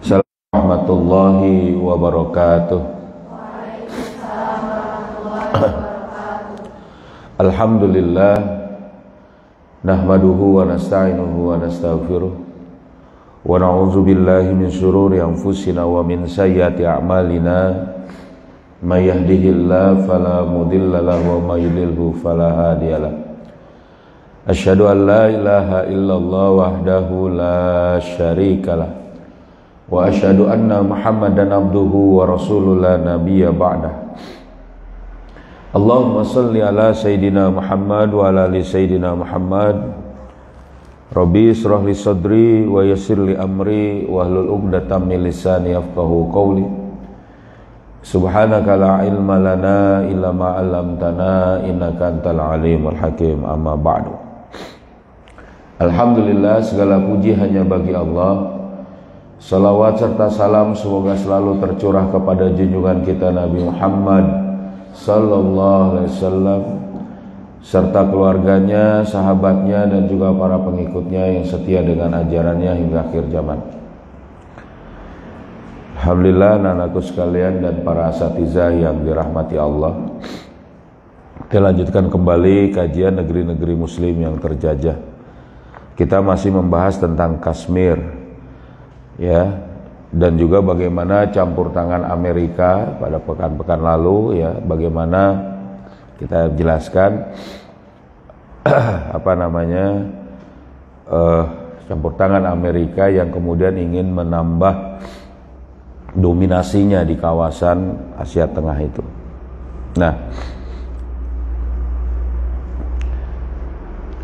Assalamualaikum warahmatullahi wabarakatuh. Alhamdulillah, nahmaduhu wa nasta'inuhu wa nastaghfiruh wa na'udzu billahi min syururi anfusina wa min sayyiati a'malina. May yahdihillahu fala mudilla lahu wa may yudlilhu fala hadiyalah. Asyhadu an la ilaha illallah wahdahu la syarikalah wa asyhadu anna Muhammadan abduhu wa rasuluhu la nabiyya ba'dah. Allahumma salli ala Sayyidina Muhammad wa ala ali Sayyidina Muhammad. Rabbi israh li sadri wa yassir li amri wahlul 'uqdatam min lisani yafqahu qawli. Subhanaka la ilma lana illa ma 'allamtana innaka antal alimul hakim. Amma ba'du. Alhamdulillah, segala puji hanya bagi Allah. Salawat serta salam semoga selalu tercurah kepada junjungan kita Nabi Muhammad sallallahu alaihi wasallam serta keluarganya, sahabatnya dan juga para pengikutnya yang setia dengan ajarannya hingga akhir zaman. Alhamdulillah, anak-anakku sekalian dan para asatizah yang dirahmati Allah, kita lanjutkan kembali kajian negeri-negeri muslim yang terjajah. Kita masih membahas tentang Kashmir, ya, dan juga bagaimana campur tangan Amerika pada pekan-pekan lalu, ya, bagaimana kita jelaskan campur tangan Amerika yang kemudian ingin menambah dominasinya di kawasan Asia Tengah itu.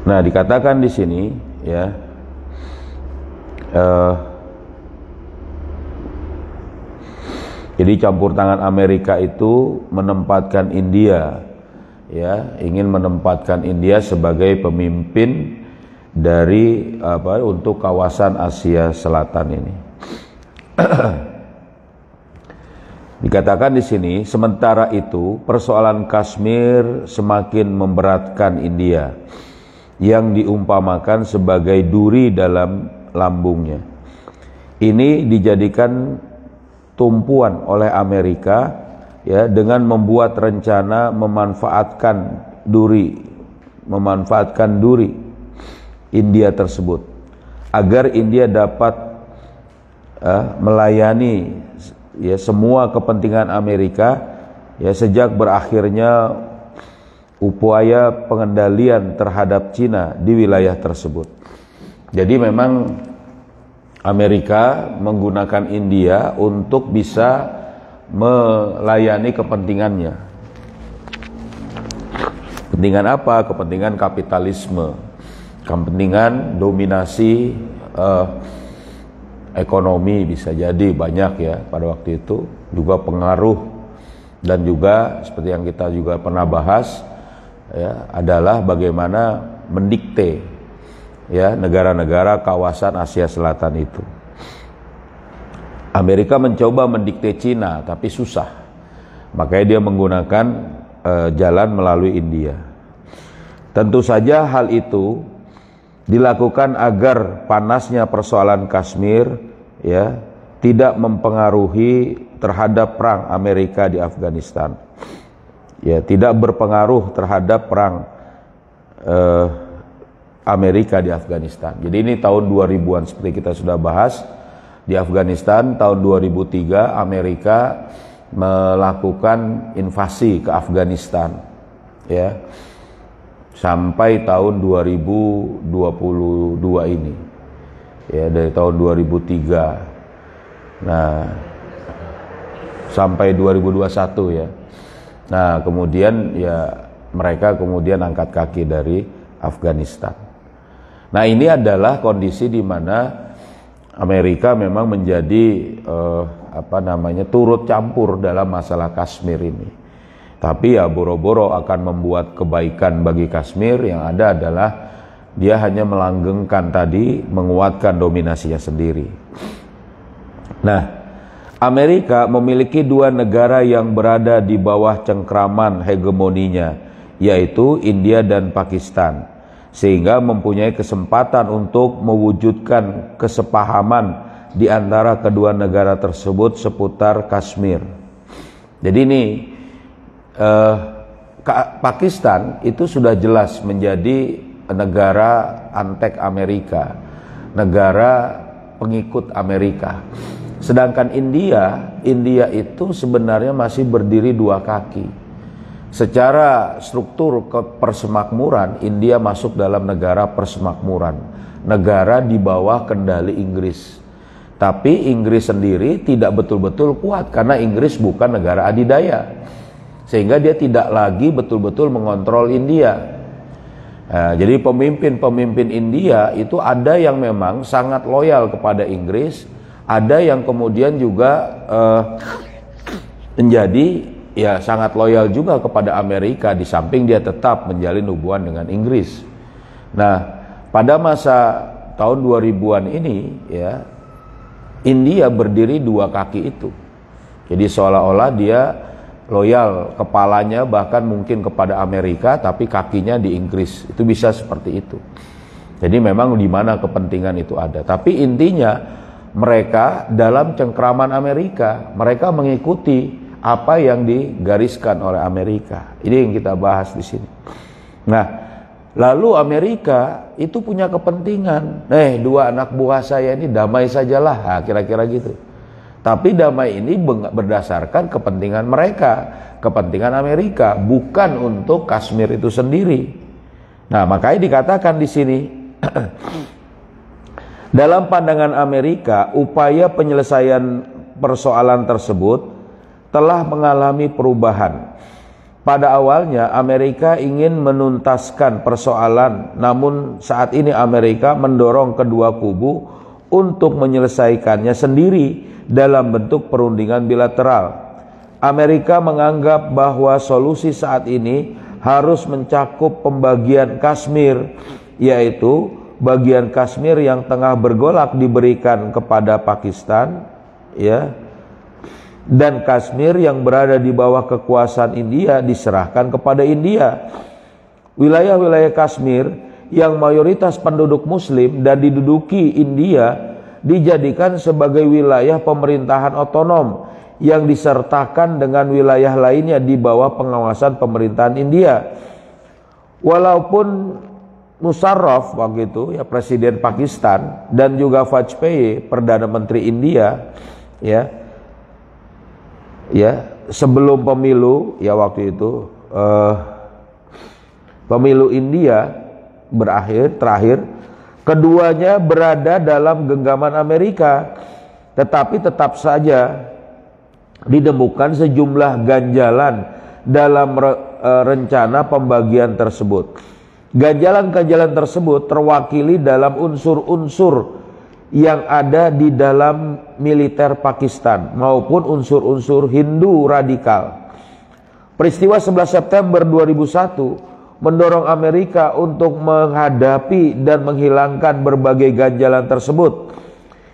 Nah, dikatakan di sini, ya, jadi campur tangan Amerika itu menempatkan India, ya, ingin menempatkan India sebagai pemimpin dari untuk kawasan Asia Selatan ini. Dikatakan di sini, sementara itu persoalan Kashmir semakin memberatkan India yang diumpamakan sebagai duri dalam lambungnya. Ini dijadikan tumpuan oleh Amerika, ya, dengan membuat rencana memanfaatkan duri India tersebut agar India dapat melayani, ya, semua kepentingan Amerika, ya, sejak berakhirnya upaya pengendalian terhadap Cina di wilayah tersebut. Jadi memang Amerika menggunakan India untuk bisa melayani kepentingannya. Kepentingan apa? Kepentingan kapitalisme, kepentingan dominasi ekonomi, bisa jadi banyak, ya, pada waktu itu. Juga pengaruh dan juga seperti yang kita juga pernah bahas, ya, adalah bagaimana mendikte, ya, negara-negara kawasan Asia Selatan itu. Amerika mencoba mendikte Cina tapi susah, makanya dia menggunakan jalan melalui India. Tentu saja hal itu dilakukan agar panasnya persoalan Kashmir, ya, tidak mempengaruhi terhadap perang Amerika di Afghanistan, ya, tidak berpengaruh terhadap perang Amerika di Afghanistan. Jadi ini tahun 2000-an seperti kita sudah bahas. Di Afghanistan tahun 2003 Amerika melakukan invasi ke Afghanistan, ya, sampai tahun 2022 ini, ya, dari tahun 2003, nah, sampai 2021, ya. Nah, kemudian, ya, mereka kemudian angkat kaki dari Afghanistan. Nah, ini adalah kondisi di mana Amerika memang menjadi turut campur dalam masalah Kashmir ini. Tapi ya boro-boro akan membuat kebaikan bagi Kashmir, yang ada adalah dia hanya melanggengkan tadi, menguatkan dominasinya sendiri. Nah, Amerika memiliki dua negara yang berada di bawah cengkraman hegemoninya, yaitu India dan Pakistan, sehingga mempunyai kesempatan untuk mewujudkan kesepahaman di antara kedua negara tersebut seputar Kashmir. Jadi ini Pakistan itu sudah jelas menjadi negara antek Amerika, negara pengikut Amerika. Sedangkan India itu sebenarnya masih berdiri dua kaki. Secara struktur persemakmuran, India masuk dalam negara persemakmuran, negara di bawah kendali Inggris. Tapi Inggris sendiri tidak betul-betul kuat karena Inggris bukan negara adidaya, sehingga dia tidak lagi betul-betul mengontrol India. Nah, jadi pemimpin-pemimpin India itu ada yang memang sangat loyal kepada Inggris, ada yang kemudian juga menjadi ya sangat loyal juga kepada Amerika, di samping dia tetap menjalin hubungan dengan Inggris. Nah, pada masa tahun 2000-an ini ya, India berdiri dua kaki itu. Jadi seolah-olah dia loyal, kepalanya bahkan mungkin kepada Amerika, tapi kakinya di Inggris. Itu bisa seperti itu. Jadi memang di mana kepentingan itu ada. Tapi intinya mereka dalam cengkraman Amerika, mereka mengikuti apa yang digariskan oleh Amerika. Ini yang kita bahas di sini. Nah, lalu Amerika itu punya kepentingan. Dua anak buah saya ini damai sajalah, nah, kira-kira gitu. Tapi damai ini berdasarkan kepentingan mereka, kepentingan Amerika, bukan untuk Kashmir itu sendiri. Nah, makanya dikatakan di sini, dalam pandangan Amerika, upaya penyelesaian persoalan tersebut telah mengalami perubahan. Pada awalnya Amerika ingin menuntaskan persoalan, namun saat ini Amerika mendorong kedua kubu untuk menyelesaikannya sendiri dalam bentuk perundingan bilateral. Amerika menganggap bahwa solusi saat ini harus mencakup pembagian Kashmir, yaitu bagian Kashmir yang tengah bergolak diberikan kepada Pakistan, ya, dan Kashmir yang berada di bawah kekuasaan India diserahkan kepada India. Wilayah-wilayah Kashmir yang mayoritas penduduk Muslim dan diduduki India dijadikan sebagai wilayah pemerintahan otonom yang disertakan dengan wilayah lainnya di bawah pengawasan pemerintahan India. Walaupun Musharraf waktu itu ya presiden Pakistan dan juga Vajpayee perdana menteri India ya sebelum pemilu ya waktu itu pemilu India terakhir keduanya berada dalam genggaman Amerika, tetapi tetap saja ditemukan sejumlah ganjalan dalam rencana pembagian tersebut. Ganjalan-ganjalan tersebut terwakili dalam unsur-unsur yang ada di dalam militer Pakistan maupun unsur-unsur Hindu radikal. Peristiwa 11 September 2001 mendorong Amerika untuk menghadapi dan menghilangkan berbagai ganjalan tersebut.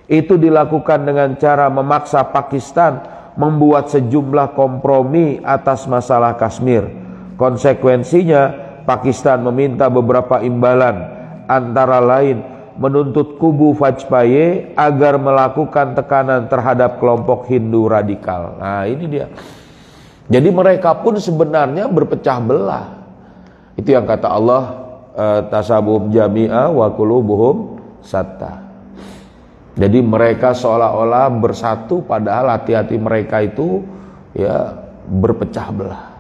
Itu dilakukan dengan cara memaksa Pakistan membuat sejumlah kompromi atas masalah Kashmir. Konsekuensinya, Pakistan meminta beberapa imbalan, antara lain menuntut kubu Vajpayee agar melakukan tekanan terhadap kelompok Hindu radikal. Nah, ini dia. Jadi mereka pun sebenarnya berpecah belah. Itu yang kata Allah, tasabuhum jami'a wa qulubuhum satta. Jadi mereka seolah-olah bersatu, padahal hati-hati mereka itu ya berpecah belah.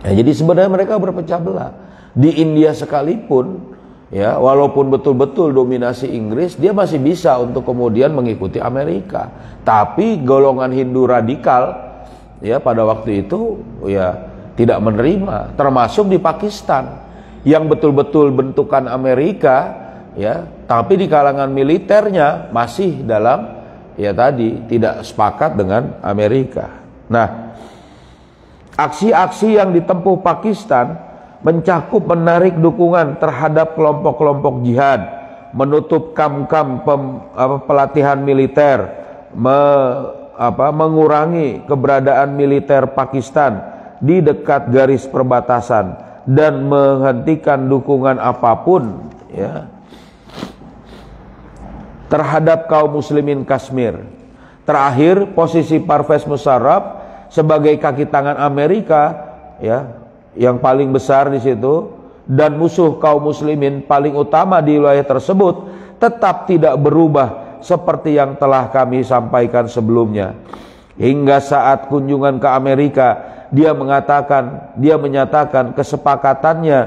Ya, jadi sebenarnya mereka berpecah belah. Di India sekalipun, ya walaupun betul-betul dominasi Inggris, dia masih bisa untuk kemudian mengikuti Amerika. Tapi golongan Hindu radikal, ya pada waktu itu, ya tidak menerima. Termasuk di Pakistan, yang betul-betul bentukan Amerika, ya, tapi di kalangan militernya masih dalam, ya tadi tidak sepakat dengan Amerika. Nah, aksi-aksi yang ditempuh Pakistan mencakup menarik dukungan terhadap kelompok-kelompok jihad, menutup kamp-kamp pelatihan militer, mengurangi keberadaan militer Pakistan di dekat garis perbatasan, dan menghentikan dukungan apapun, ya, terhadap kaum muslimin Kashmir. Terakhir, posisi Parvez Musharraf sebagai kaki tangan Amerika, ya, yang paling besar di situ dan musuh kaum muslimin paling utama di wilayah tersebut, tetap tidak berubah seperti yang telah kami sampaikan sebelumnya. Hingga saat kunjungan ke Amerika, dia menyatakan kesepakatannya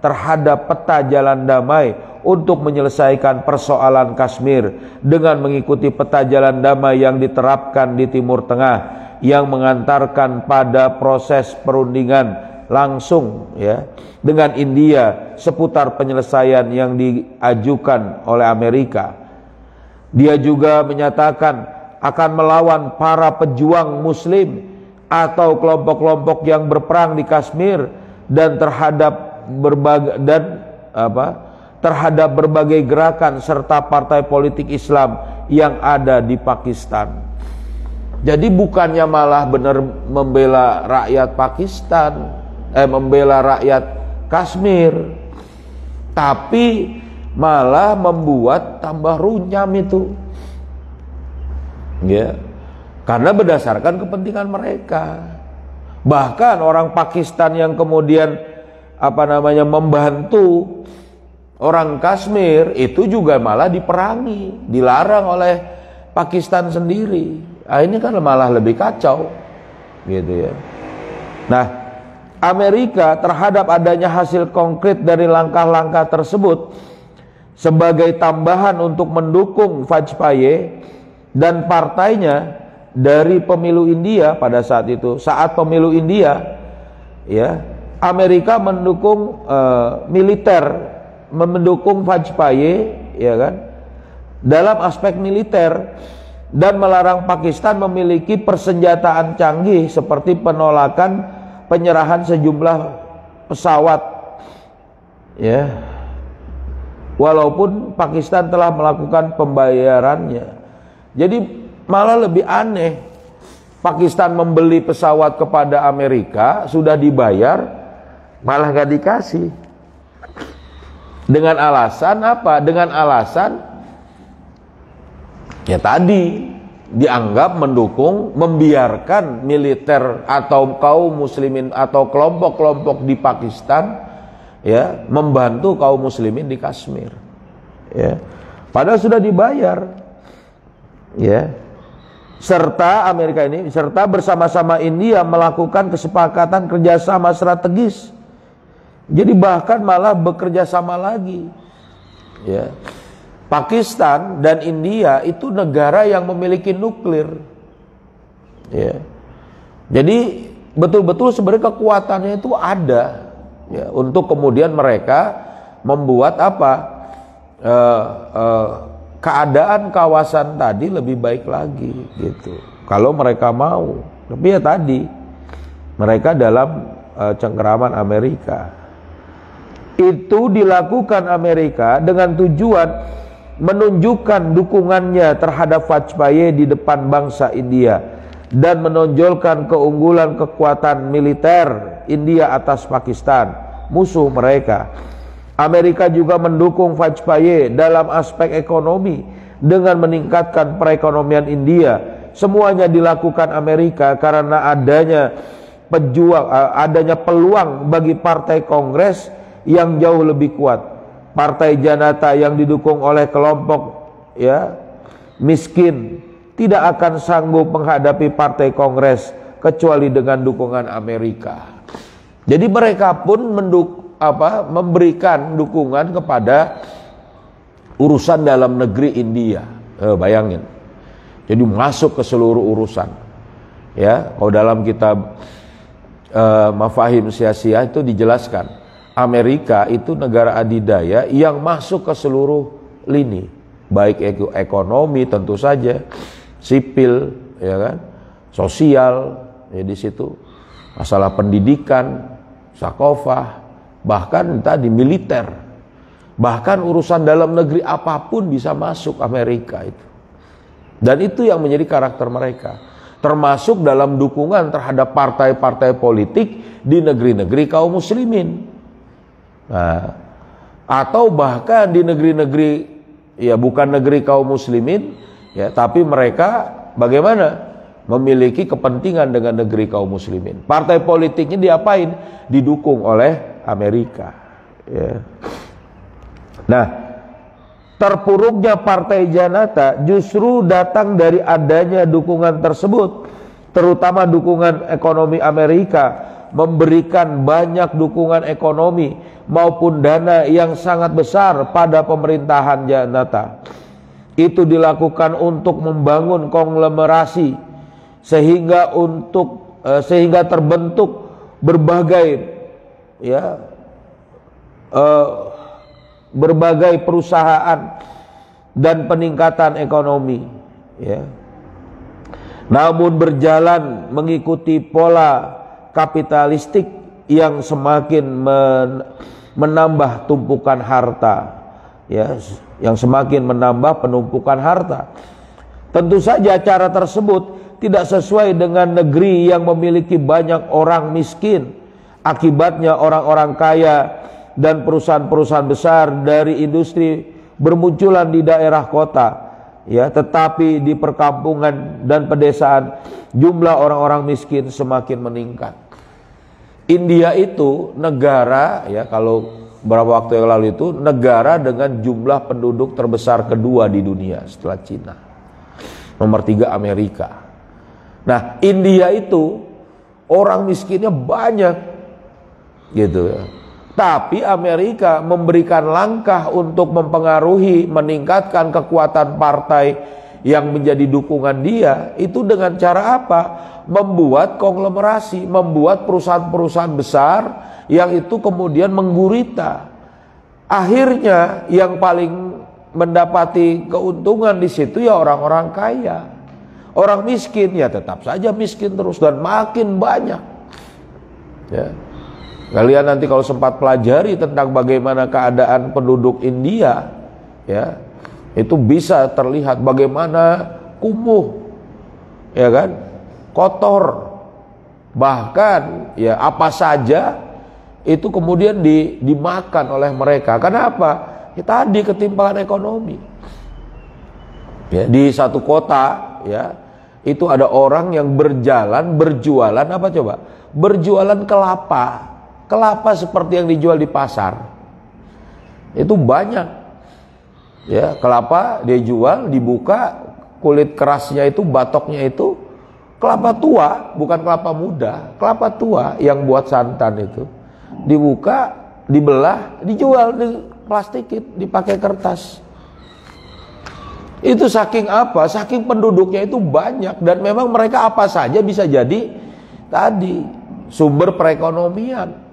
terhadap peta jalan damai untuk menyelesaikan persoalan Kashmir dengan mengikuti peta jalan damai yang diterapkan di Timur Tengah, yang mengantarkan pada proses perundingan langsung, ya, dengan India seputar penyelesaian yang diajukan oleh Amerika. Dia juga menyatakan akan melawan para pejuang muslim atau kelompok-kelompok yang berperang di Kashmir dan terhadap berbagai gerakan serta partai politik Islam yang ada di Pakistan. Jadi bukannya malah benar membela rakyat Pakistan, membela rakyat Kashmir, tapi malah membuat tambah runyam itu, ya, karena berdasarkan kepentingan mereka. Bahkan orang Pakistan yang kemudian membantu orang Kashmir itu juga malah diperangi, dilarang oleh Pakistan sendiri. Nah, ini kan malah lebih kacau, gitu ya. Nah, Amerika terhadap adanya hasil konkret dari langkah-langkah tersebut sebagai tambahan untuk mendukung Vajpayee dan partainya dari pemilu India pada saat itu. Saat pemilu India, ya, Amerika mendukung mendukung Vajpayee, ya kan, dalam aspek militer, dan melarang Pakistan memiliki persenjataan canggih seperti penolakan penyerahan sejumlah pesawat, ya, walaupun Pakistan telah melakukan pembayarannya. Jadi malah lebih aneh, Pakistan membeli pesawat kepada Amerika, sudah dibayar, malah gak dikasih. Dengan alasan apa? Dengan alasan, ya tadi, dianggap mendukung, membiarkan militer atau kaum muslimin atau kelompok-kelompok di Pakistan, ya, membantu kaum muslimin di Kashmir, ya, padahal sudah dibayar, ya. Serta Amerika ini, serta bersama-sama India melakukan kesepakatan kerjasama strategis. Jadi bahkan malah bekerja sama lagi, ya. Pakistan dan India itu negara yang memiliki nuklir, ya. Jadi betul-betul sebenarnya kekuatannya itu ada, ya, untuk kemudian mereka membuat keadaan kawasan tadi lebih baik lagi, gitu. Kalau mereka mau, tapi ya tadi mereka dalam cengkeraman Amerika. Itu dilakukan Amerika dengan tujuan menunjukkan dukungannya terhadap Vajpayee di depan bangsa India dan menonjolkan keunggulan kekuatan militer India atas Pakistan, musuh mereka. Amerika juga mendukung Vajpayee dalam aspek ekonomi dengan meningkatkan perekonomian India. Semuanya dilakukan Amerika karena adanya peluang bagi partai Kongres yang jauh lebih kuat. Partai Janata yang didukung oleh kelompok, ya, miskin tidak akan sanggup menghadapi partai Kongres kecuali dengan dukungan Amerika. Jadi mereka pun memberikan dukungan kepada urusan dalam negeri India. Bayangin. Jadi masuk ke seluruh urusan. Ya, kalau dalam kitab Mafahim Siyasiyah itu dijelaskan, Amerika itu negara adidaya yang masuk ke seluruh lini, baik ekonomi tentu saja, sipil, ya kan, sosial, ya di situ, masalah pendidikan, sakofah, bahkan tadi militer, bahkan urusan dalam negeri apapun bisa masuk Amerika itu. Dan itu yang menjadi karakter mereka, termasuk dalam dukungan terhadap partai-partai politik di negeri-negeri kaum muslimin. Nah, atau bahkan di negeri-negeri, ya bukan negeri kaum muslimin, ya, tapi mereka bagaimana? Memiliki kepentingan dengan negeri kaum muslimin. Partai politiknya diapain? Didukung oleh Amerika. Ya. Nah, terpuruknya Partai Janata justru datang dari adanya dukungan tersebut, terutama dukungan ekonomi Amerika, memberikan banyak dukungan ekonomi maupun dana yang sangat besar pada pemerintahan Janata. Itu dilakukan untuk membangun konglomerasi sehingga terbentuk berbagai berbagai perusahaan dan peningkatan ekonomi, ya. Namun berjalan mengikuti pola kapitalistik yang semakin menambah tumpukan harta, ya, yang semakin menambah penumpukan harta. Tentu saja cara tersebut tidak sesuai dengan negeri yang memiliki banyak orang miskin. Akibatnya orang-orang kaya dan perusahaan-perusahaan besar dari industri bermunculan di daerah kota, ya, tetapi di perkampungan dan pedesaan jumlah orang-orang miskin semakin meningkat. India itu negara, ya, kalau beberapa waktu yang lalu itu negara dengan jumlah penduduk terbesar kedua di dunia setelah Cina. Nomor 3 Amerika. Nah, India itu orang miskinnya banyak, gitu ya. Tapi Amerika memberikan langkah untuk mempengaruhi, meningkatkan kekuatan partai yang menjadi dukungan dia, itu dengan cara apa? Membuat konglomerasi, membuat perusahaan-perusahaan besar yang itu kemudian menggurita. Akhirnya yang paling mendapati keuntungan di situ ya orang-orang kaya. Orang miskin ya tetap saja miskin terus dan makin banyak. Ya. Kalian nanti kalau sempat pelajari tentang bagaimana keadaan penduduk India, ya, itu bisa terlihat bagaimana kumuh, ya kan, kotor, bahkan ya apa saja itu kemudian dimakan oleh mereka. Kenapa? Ya, tadi ketimpangan ekonomi. Ya, di satu kota, ya, itu ada orang yang berjualan apa coba? Berjualan kelapa. Kelapa seperti yang dijual di pasar. Itu banyak. Ya, kelapa dia jual, dibuka, kulit kerasnya itu, batoknya itu kelapa tua, bukan kelapa muda, kelapa tua yang buat santan itu. Dibuka, dibelah, dijual, diplastikin, dipakai kertas. Itu saking apa? Saking penduduknya itu banyak dan memang mereka apa saja bisa jadi tadi sumber perekonomian.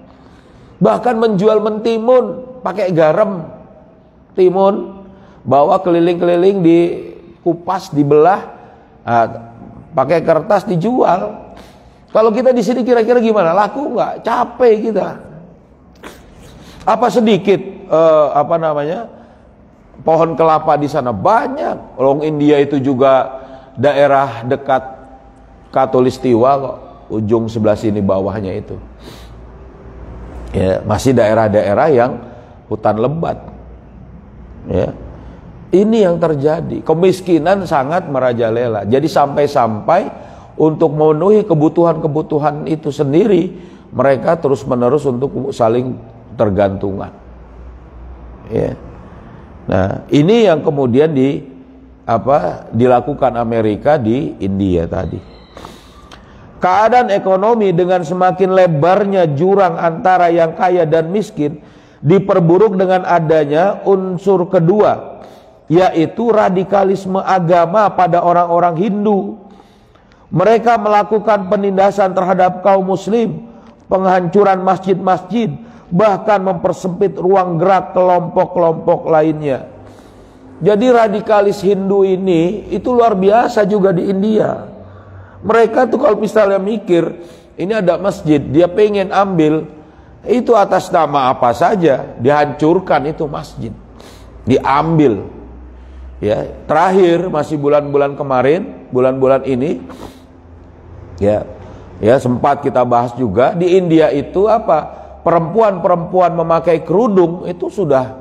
Bahkan menjual mentimun pakai garam. Timun bawa keliling-keliling, dikupas, dibelah, pakai kertas dijual. Kalau kita di sini kira-kira gimana? Laku nggak? Capek kita. Apa sedikit pohon kelapa di sana? Banyak. Orang India itu juga daerah dekat Khatulistiwa kok, ujung sebelah sini bawahnya itu. Ya, masih daerah-daerah yang hutan lebat. Ya. Ini yang terjadi. Kemiskinan sangat merajalela. Jadi sampai-sampai untuk memenuhi kebutuhan-kebutuhan itu sendiri, mereka terus-menerus untuk saling tergantungan. Ya. Nah, ini yang kemudian dilakukan Amerika di India tadi. Keadaan ekonomi dengan semakin lebarnya jurang antara yang kaya dan miskin diperburuk dengan adanya unsur kedua, yaitu radikalisme agama pada orang-orang Hindu. Mereka melakukan penindasan terhadap kaum muslim, penghancuran masjid-masjid, bahkan mempersempit ruang gerak kelompok-kelompok lainnya. Jadi radikalis Hindu ini itu luar biasa juga di India. Mereka tuh kalau misalnya mikir ini ada masjid, dia pengen ambil itu atas nama apa saja, dihancurkan itu masjid, diambil. Ya, terakhir masih bulan-bulan kemarin, bulan-bulan ini, ya sempat kita bahas juga di India itu perempuan-perempuan memakai kerudung itu sudah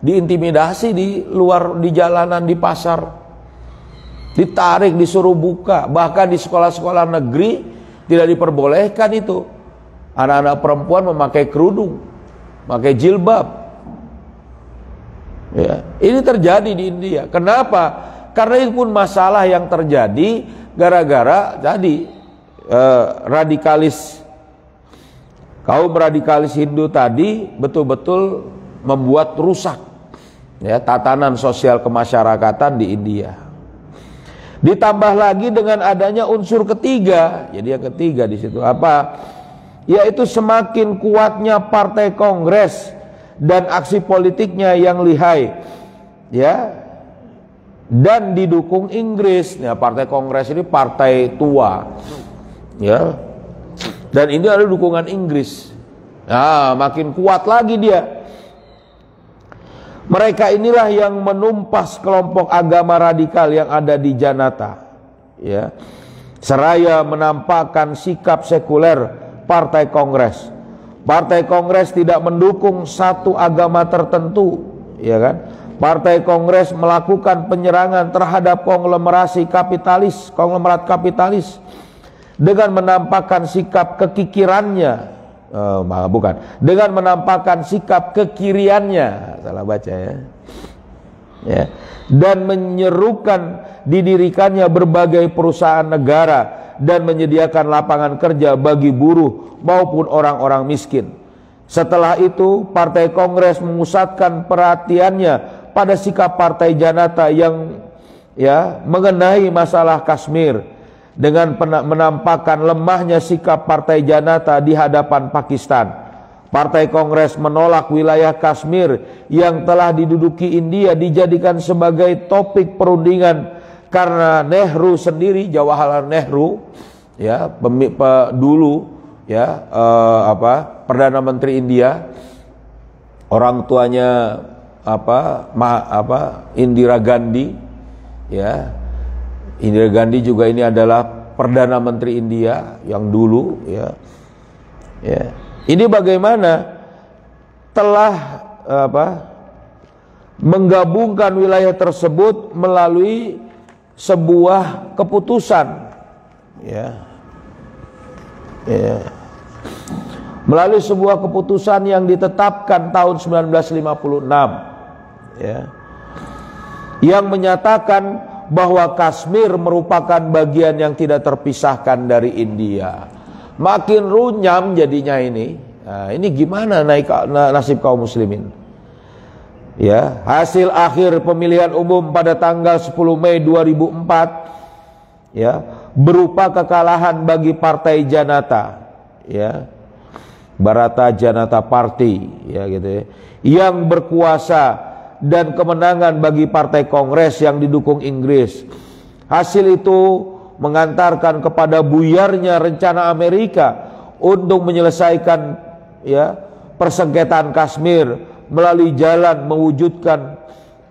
diintimidasi di luar, di jalanan, di pasar, ditarik, disuruh buka. Bahkan di sekolah-sekolah negeri tidak diperbolehkan itu anak-anak perempuan memakai kerudung, memakai jilbab. Ya, ini terjadi di India. Kenapa? Karena itu pun masalah yang terjadi gara-gara tadi radikalis, kaum radikalis Hindu tadi betul-betul membuat rusak ya tatanan sosial kemasyarakatan di India. Ditambah lagi dengan adanya unsur ketiga. Jadi yang ketiga di situ apa? Yaitu semakin kuatnya partai Kongres dan aksi politiknya yang lihai. Ya. Dan didukung Inggris. Ya, partai Kongres ini partai tua. Ya. Dan ini ada dukungan Inggris. Nah, makin kuat lagi dia. Mereka inilah yang menumpas kelompok agama radikal yang ada di Janata, ya. Seraya menampakkan sikap sekuler Partai Kongres. Partai Kongres tidak mendukung satu agama tertentu, ya kan? Partai Kongres melakukan penyerangan terhadap konglomerat kapitalis dengan menampakkan sikap kekikirannya. Dengan menampakkan sikap kekiriannya, salah baca ya, dan menyerukan didirikannya berbagai perusahaan negara dan menyediakan lapangan kerja bagi buruh maupun orang-orang miskin. Setelah itu, Partai Kongres memusatkan perhatiannya pada sikap Partai Janata yang mengenai masalah Kashmir, dengan menampakkan lemahnya sikap Partai Janata di hadapan Pakistan. Partai Kongres menolak wilayah Kashmir yang telah diduduki India dijadikan sebagai topik perundingan karena Nehru sendiri, Jawaharlal Nehru, ya, dulu ya Perdana Menteri India, orang tuanya Indira Gandhi, ya. Indira Gandhi juga ini adalah Perdana Menteri India yang dulu, ya. Ini bagaimana telah menggabungkan wilayah tersebut melalui sebuah keputusan, melalui sebuah keputusan yang ditetapkan tahun 1956, yang menyatakan bahwa Kashmir merupakan bagian yang tidak terpisahkan dari India. Makin runyam jadinya ini. Nah, ini gimana nasib kaum muslimin? Ya, hasil akhir pemilihan umum pada tanggal 10 Mei 2004 ya, berupa kekalahan bagi Partai Janata, ya. Bharatiya Janata Party, ya gitu ya, yang berkuasa, dan kemenangan bagi Partai Kongres yang didukung Inggris. Hasil itu mengantarkan kepada buyarnya rencana Amerika untuk menyelesaikan persengketaan Kashmir melalui jalan mewujudkan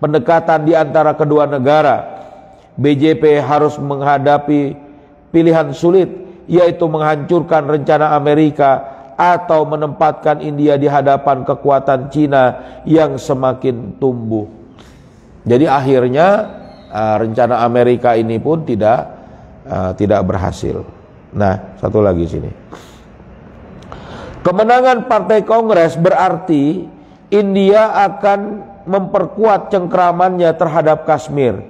pendekatan di antara kedua negara. BJP harus menghadapi pilihan sulit, yaitu menghancurkan rencana Amerika atau menempatkan India di hadapan kekuatan Cina yang semakin tumbuh. Jadi akhirnya rencana Amerika ini pun tidak berhasil. Nah, satu lagi sini. Kemenangan Partai Kongres berarti India akan memperkuat cengkramannya terhadap Kashmir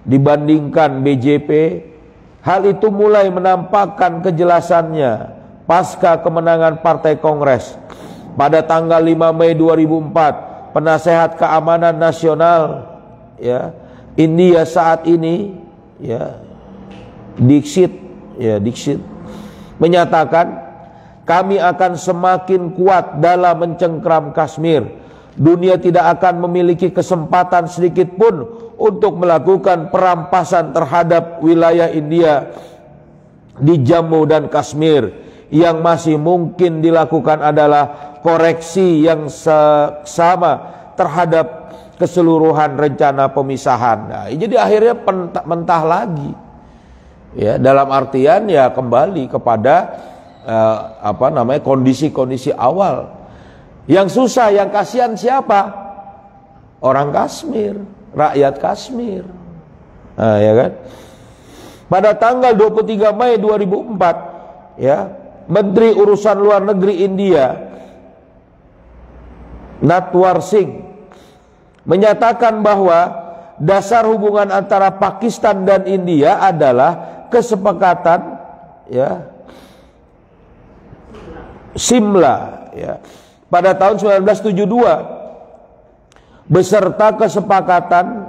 dibandingkan BJP. Hal itu mulai menampakkan kejelasannya pasca kemenangan Partai Kongres. Pada tanggal 5 Mei 2004, Penasehat Keamanan Nasional India saat ini, Dixit menyatakan, kami akan semakin kuat dalam mencengkram Kashmir. Dunia tidak akan memiliki kesempatan sedikit pun untuk melakukan perampasan terhadap wilayah India di Jammu dan Kashmir. Yang masih mungkin dilakukan adalah koreksi yang sama terhadap keseluruhan rencana pemisahan. Nah, jadi akhirnya mentah lagi, ya, dalam artian ya kembali kepada kondisi-kondisi awal. Yang susah, yang kasihan siapa? orang Kashmir, rakyat Kashmir. Nah, ya kan? Pada tanggal 23 Mei 2004, ya, Menteri Urusan Luar Negeri India, Natwar Singh, menyatakan bahwa dasar hubungan antara Pakistan dan India adalah kesepakatan, ya, Simla, ya, pada tahun 1972 beserta kesepakatan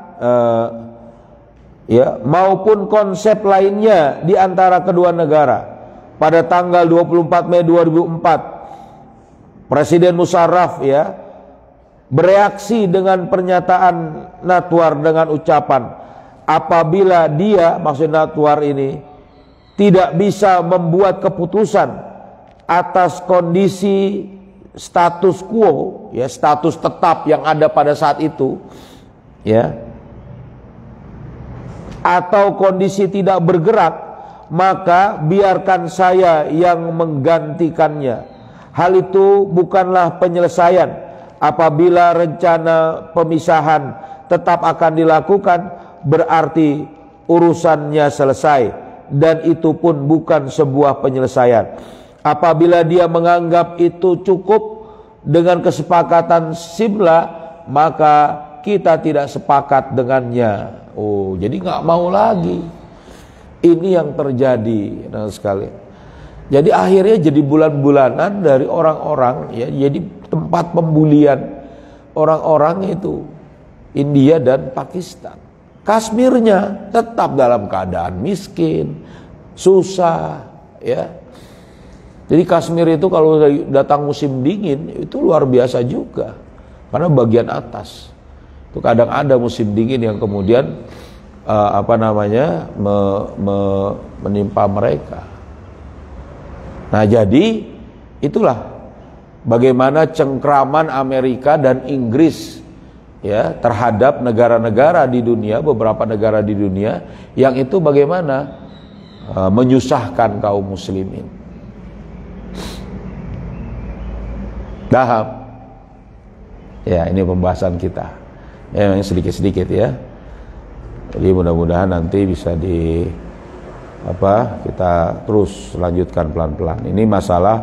ya maupun konsep lainnya di antara kedua negara. Pada tanggal 24 Mei 2004 Presiden Musharraf, ya, bereaksi dengan pernyataan Natwar dengan ucapan, apabila dia, maksud Natwar ini, tidak bisa membuat keputusan atas kondisi status quo, ya, status tetap yang ada pada saat itu, ya, atau kondisi tidak bergerak, maka biarkan saya yang menggantikannya. Hal itu bukanlah penyelesaian. Apabila rencana pemisahan tetap akan dilakukan, berarti urusannya selesai, dan itu pun bukan sebuah penyelesaian. Apabila dia menganggap itu cukup dengan kesepakatan Simla, maka kita tidak sepakat dengannya. Oh, jadi nggak mau lagi. Ini yang terjadi, nah, sekali. Jadi akhirnya jadi bulan-bulanan dari orang-orang, ya, jadi tempat pembulian orang-orang itu India dan Pakistan. Kashmirnya tetap dalam keadaan miskin, susah, ya. Jadi Kashmir itu kalau datang musim dingin itu luar biasa juga, karena bagian atas itu kadang ada musim dingin yang kemudian menimpa mereka. Nah, jadi itulah bagaimana cengkraman Amerika dan Inggris, ya, terhadap negara-negara di dunia, beberapa negara di dunia yang itu bagaimana menyusahkan kaum muslimin. Daham. Ya, ini pembahasan kita. Ya, yang sedikit-sedikit, ya. Jadi mudah-mudahan nanti bisa kita terus lanjutkan pelan-pelan. Ini masalah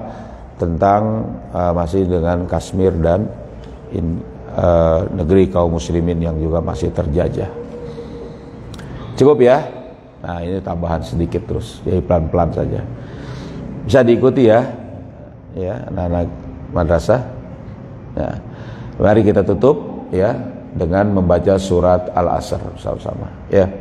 tentang masih dengan Kashmir dan negeri kaum muslimin yang juga masih terjajah. Cukup, ya. Nah, ini tambahan sedikit terus, jadi pelan-pelan saja. Bisa diikuti, ya, ya, anak-anak madrasah. Nah, mari kita tutup, ya, dengan membaca surat Al-Asr bersama-sama, ya.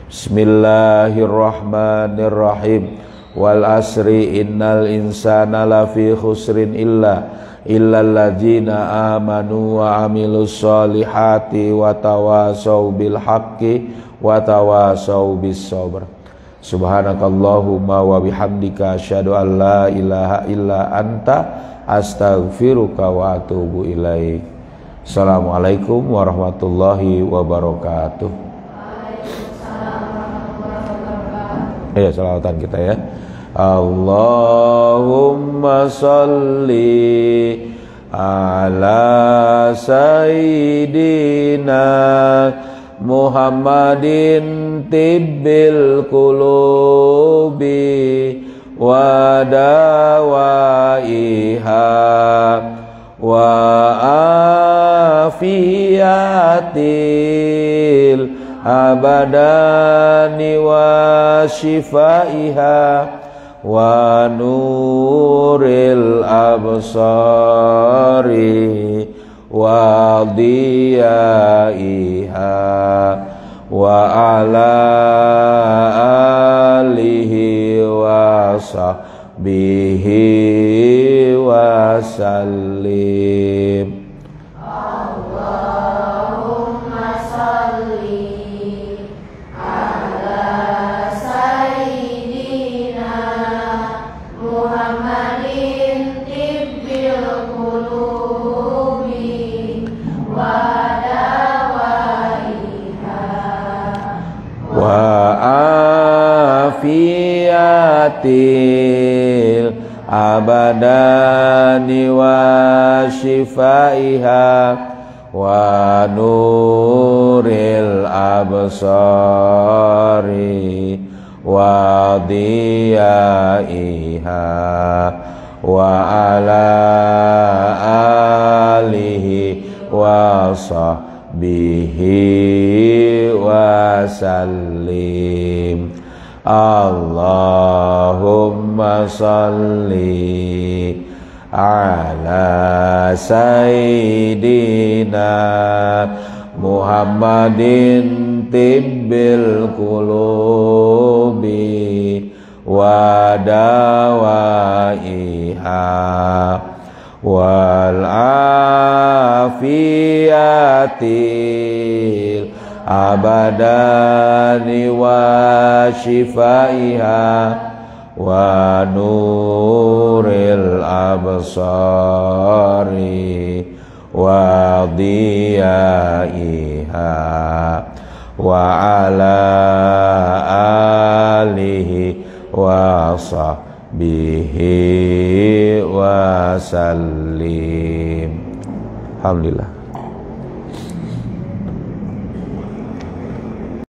Bismillahirrahmanirrahim. Wal asri innal insana lafi khusrin illal ladzina amanu wa amilus solihati wa tawasau bil haqqi wa tawasau bis sabr. Subhanakallahumma wa bihamdika asyhadu an la ilaha illa anta astaghfiruka wa atubu ilaik. Assalamualaikum warahmatullahi wabarakatuh. Ya, salawatan kita, ya. Allahumma salli ala sayyidina Muhammadin tibbil qulubi wa dawaiha wa afiyatil abadani wa shifaiha wa nuril absari wa diyaiha wa ala alihi wa sahbihi wa sallim. Allahumma salli ala sayyidina Muhammadin tibbil qulubi wa dawaiha wa afiyatil abadani wa shifaiha wa nuril absari wa diyaiha wa ala alihi wa sahbihi wa sallim. Allahumma salli ala sayyidina Muhammadin tibbil qulubi wa dawaiha wal afiyatil abadani wa shifaiha wa nuril absari wa diyaiha wa ala alihi wa sahbihi wa sallim. Alhamdulillah.